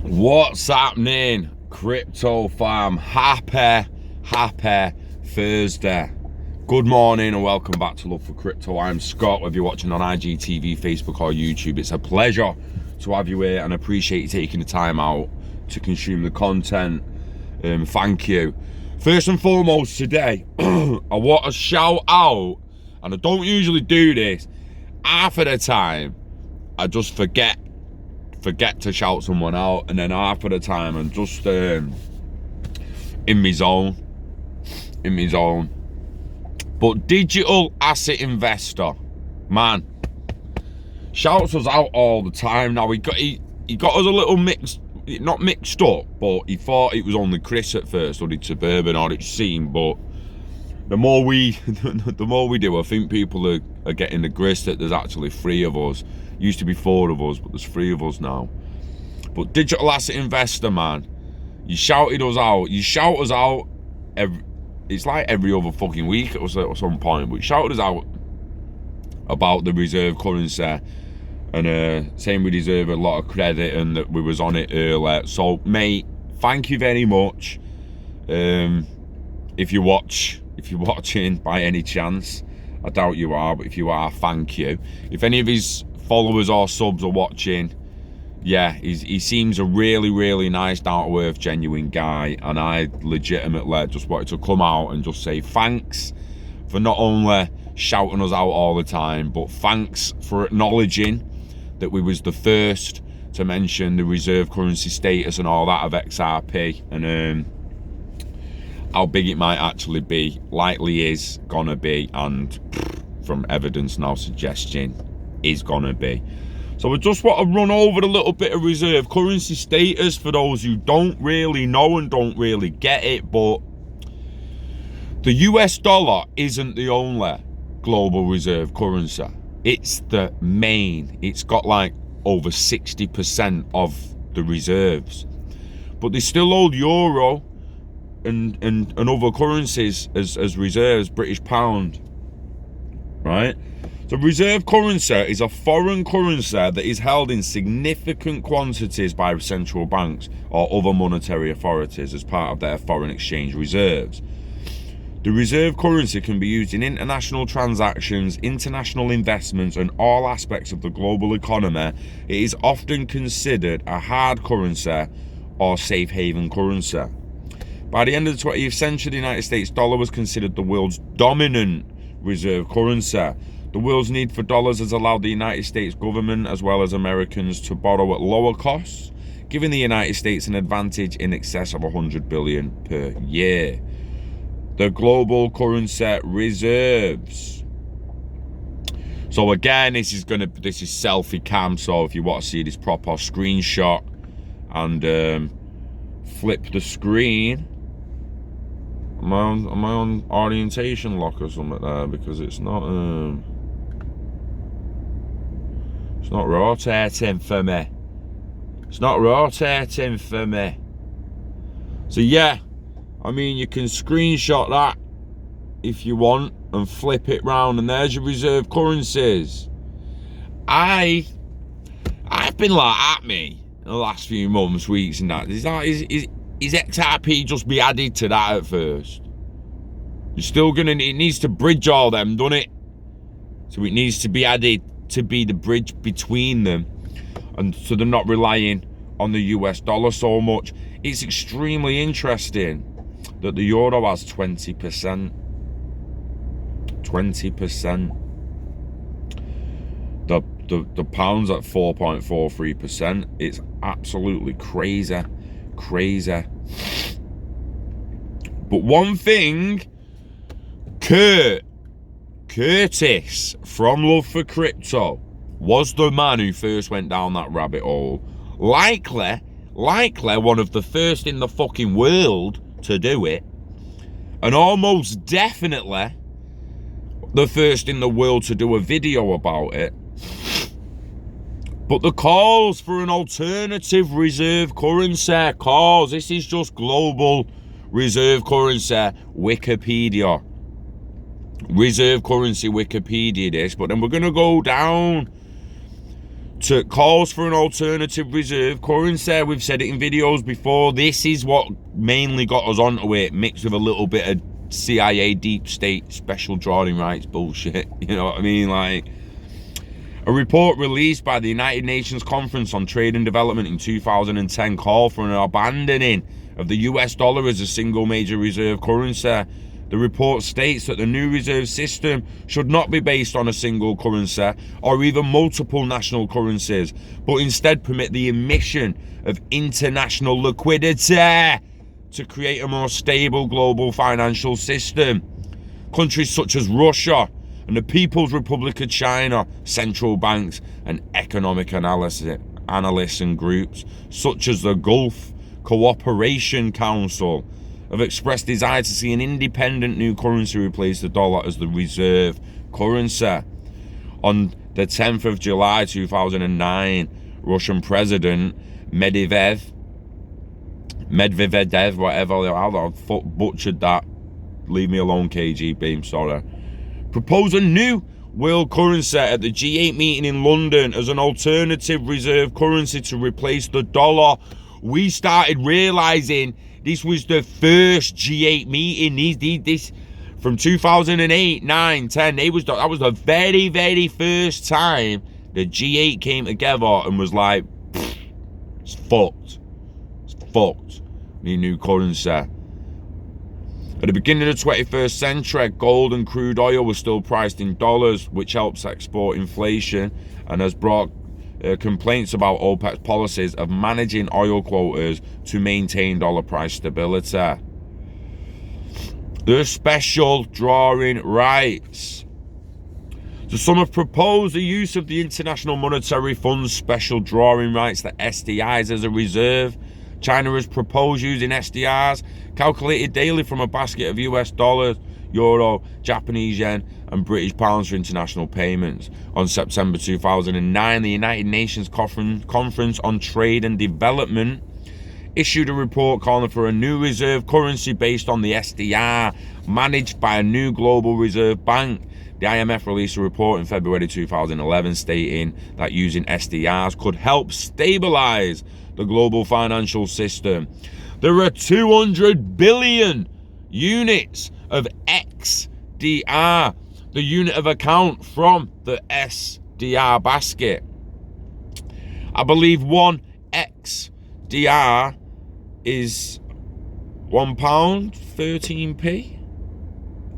What's happening, crypto fam? Happy Thursday. Good morning and welcome back to Love for Crypto. I'm Scott, whether you're watching on IGTV, Facebook or YouTube. It's a pleasure to have you here and I appreciate you taking the time out to consume the content. Thank you. First and foremost today, I want to shout out, and I don't usually do this, half of the time I just forget to shout someone out, and then half of the time I'm just in my zone. But digital asset investor, man, shouts us out all the time. Now he got us a little not mixed up, but he thought it was only Chris at first, or it's Suburban, or it's Seam. But the more we do, I think people are getting the grist that there's actually three of us. Used to be four of us, but there's three of us now. But digital asset investor, man, you shouted us out. You shout us out it's like every other fucking week at some point. But you shouted us out about the reserve currency, and saying we deserve a lot of credit and that we was on it earlier. So, mate, thank you very much. If you're watching by any chance, I doubt you are, but if you are, thank you. If any of his followers or subs are watching, yeah, he seems a really nice, down-to-earth, genuine guy, and I legitimately just wanted to come out and just say thanks for not only shouting us out all the time, but thanks for acknowledging that we was the first to mention the reserve currency status and all that of XRP, and how big it might actually be, likely is gonna be, and from evidence now suggesting is gonna be. So we just want to run over a little bit of reserve currency status for those who don't really know and don't really get it. But the US dollar isn't the only global reserve currency. It's the main. It's got like over 60% of the reserves. But they still hold euro and other currencies as reserves, British pound, right? So reserve currency is a foreign currency that is held in significant quantities by central banks or other monetary authorities as part of their foreign exchange reserves. The reserve currency can be used in international transactions, international investments, and all aspects of the global economy. It is often considered a hard currency or safe haven currency. By the end of the 20th century, the United States dollar was considered the world's dominant reserve currency. The world's need for dollars has allowed the United States government, as well as Americans, to borrow at lower costs, giving the United States an advantage in excess of $100 billion per year. The global currency reserves. So again, this is selfie cam. So if you want to see this proper screenshot and flip the screen. Am I on orientation lock or something there? Because it's not rotating for me. It's not rotating for me. So yeah, I mean, you can screenshot that if you want and flip it round, and there's your reserve currencies. I've been like at me in the last few months, weeks, and that. Is XRP just be added to that at first? You're still it needs to bridge all them, doesn't it? So it needs to be added to be the bridge between them, and so they're not relying on the US dollar so much. It's extremely interesting that the euro has 20%. 20%. The pound's at 4.43%. It's absolutely crazy. But one thing, Curtis from Love for Crypto was the man who first went down that rabbit hole. Likely one of the first in the fucking world to do it, and almost definitely the first in the world to do a video about it. But the calls for an alternative reserve currency, this is just global reserve currency Wikipedia. Reserve currency Wikipedia this, but then we're going to go down to calls for an alternative reserve currency. We've said it in videos before. This is what mainly got us onto it, mixed with a little bit of CIA deep state special drawing rights bullshit. You know what I mean? Like, a report released by the United Nations Conference on Trade and Development in 2010 called for an abandoning of the US dollar as a single major reserve currency. The report states that the new reserve system should not be based on a single currency or even multiple national currencies, but instead permit the emission of international liquidity to create a more stable global financial system. Countries such as Russia and the People's Republic of China, central banks and economic analysts and groups such as the Gulf Cooperation Council have expressed desire to see an independent new currency replace the dollar as the reserve currency. On the 10th of July 2009, Russian President Medvedev, whatever, I butchered that. Leave me alone, KGB, I'm sorry. Proposed a new world currency at the G8 meeting in London as an alternative reserve currency to replace the dollar. We started realizing this was the first G8 meeting. This from 2008, 9, 10. That was the very, very first time the G8 came together and was like, it's fucked. It's fucked. We need new currency. At the beginning of the 21st century, gold and crude oil were still priced in dollars, which helps export inflation and has brought complaints about OPEC's policies of managing oil quotas to maintain dollar price stability. The special drawing rights. So some have proposed the use of the International Monetary Fund's special drawing rights, the SDIs, as a reserve. China has proposed using SDRs calculated daily from a basket of US dollars, euro, Japanese yen and British pounds for international payments. On September 2009, the United Nations Conference on Trade and Development issued a report calling for a new reserve currency based on the SDR, managed by a new global reserve bank. The IMF released a report in February 2011 stating that using SDRs could help stabilize the global financial system. There are 200 billion units of XDR, the unit of account from the SDR basket. I believe one XDR is £1, 13p.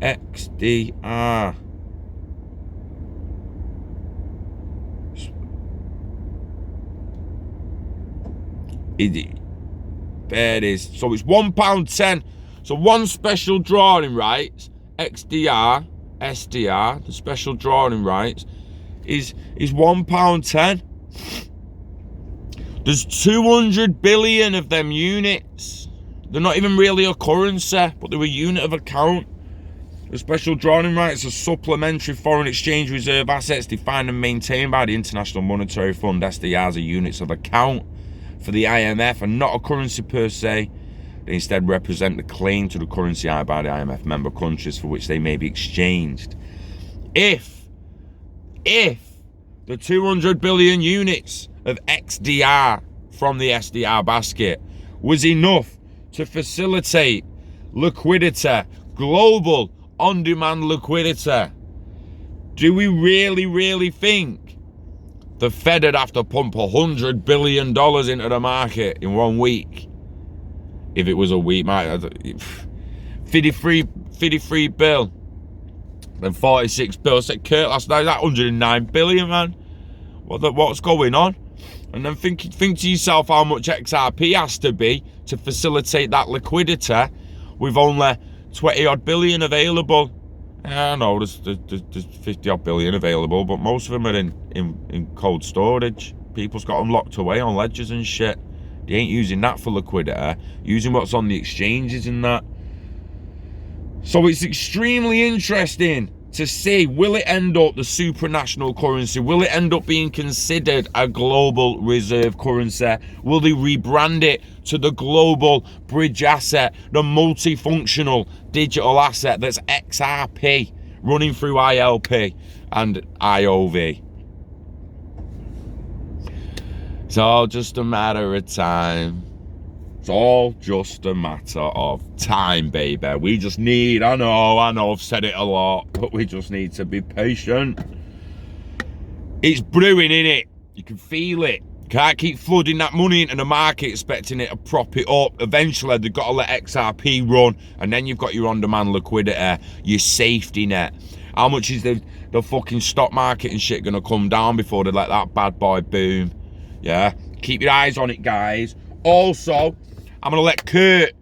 XDR. There it is. So it's £1.10. So one special drawing rights, XDR, SDR, the special drawing rights, is £1.10. There's 200 billion of them units. They're not even really a currency, but they're a unit of account. The special drawing rights are supplementary foreign exchange reserve assets defined and maintained by the International Monetary Fund. SDRs are units of account for the IMF and not a currency per se. They instead represent the claim to the currency held by the IMF member countries for which they may be exchanged. If the 200 billion units of XDR from the SDR basket was enough to facilitate liquidity, global on-demand liquidity, do we really think the Fed would have to pump $100 billion into the market in 1 week? If it was a week, 53 bill, then 46 bill. Said Kurt last night, that 109 billion, man. What's going on? And then think to yourself how much XRP has to be to facilitate that liquidity with only 20 odd billion available. I know there's 50 odd billion available, but most of them are in cold storage. People's got them locked away on ledgers and shit. They ain't using that for liquidity, using what's on the exchanges and that. So it's extremely interesting to see, will it end up the supranational currency? Will it end up being considered a global reserve currency? Will they rebrand it to the global bridge asset, the multifunctional digital asset that's XRP, running through ILP and IOV? It's all just a matter of time. It's all just a matter of time, baby. We just need, I know, I've said it a lot, but we just need to be patient. It's brewing, innit? You can feel it. Can't keep flooding that money into the market expecting it to prop it up. Eventually, they've got to let XRP run, and then you've got your on-demand liquidity, your safety net. How much is the fucking stock market and shit going to come down before they let that bad boy boom? Yeah? Keep your eyes on it, guys. Also, I'm going to let Kurt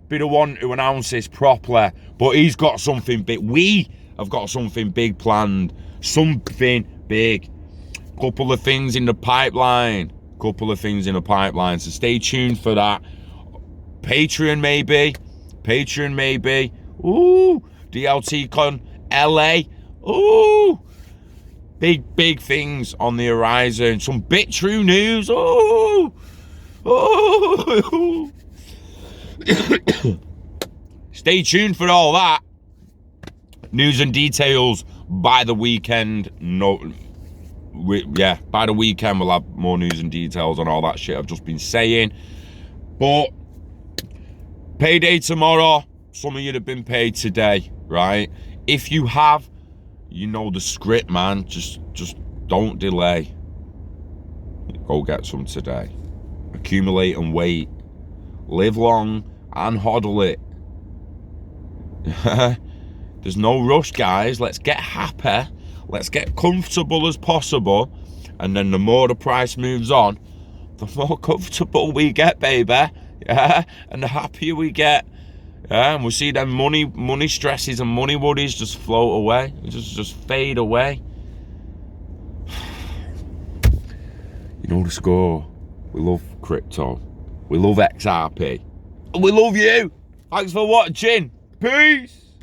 be the one to announce this properly. But he's got something big. We have got something big planned. Something big. Couple of things in the pipeline. So stay tuned for that. Patreon maybe. Ooh. DLT Con LA. Ooh. Big things on the horizon. Some bit true news. Ooh. Oh. Stay tuned for all that. News and details by the weekend. By the weekend we'll have more news and details on all that shit I've just been saying. But payday tomorrow. Some of you have been paid today, right? If you have, you know the script, man. Just don't delay. Go get some today. Accumulate and wait. Live long and hodl it. There's no rush, guys. Let's get happy. Let's get comfortable as possible. And then the more the price moves on, the more comfortable we get, baby. Yeah? And the happier we get. Yeah? And we'll see them money stresses and money worries just float away. Just fade away. You know the score. We love crypto. We love XRP. And we love you. Thanks for watching. Peace.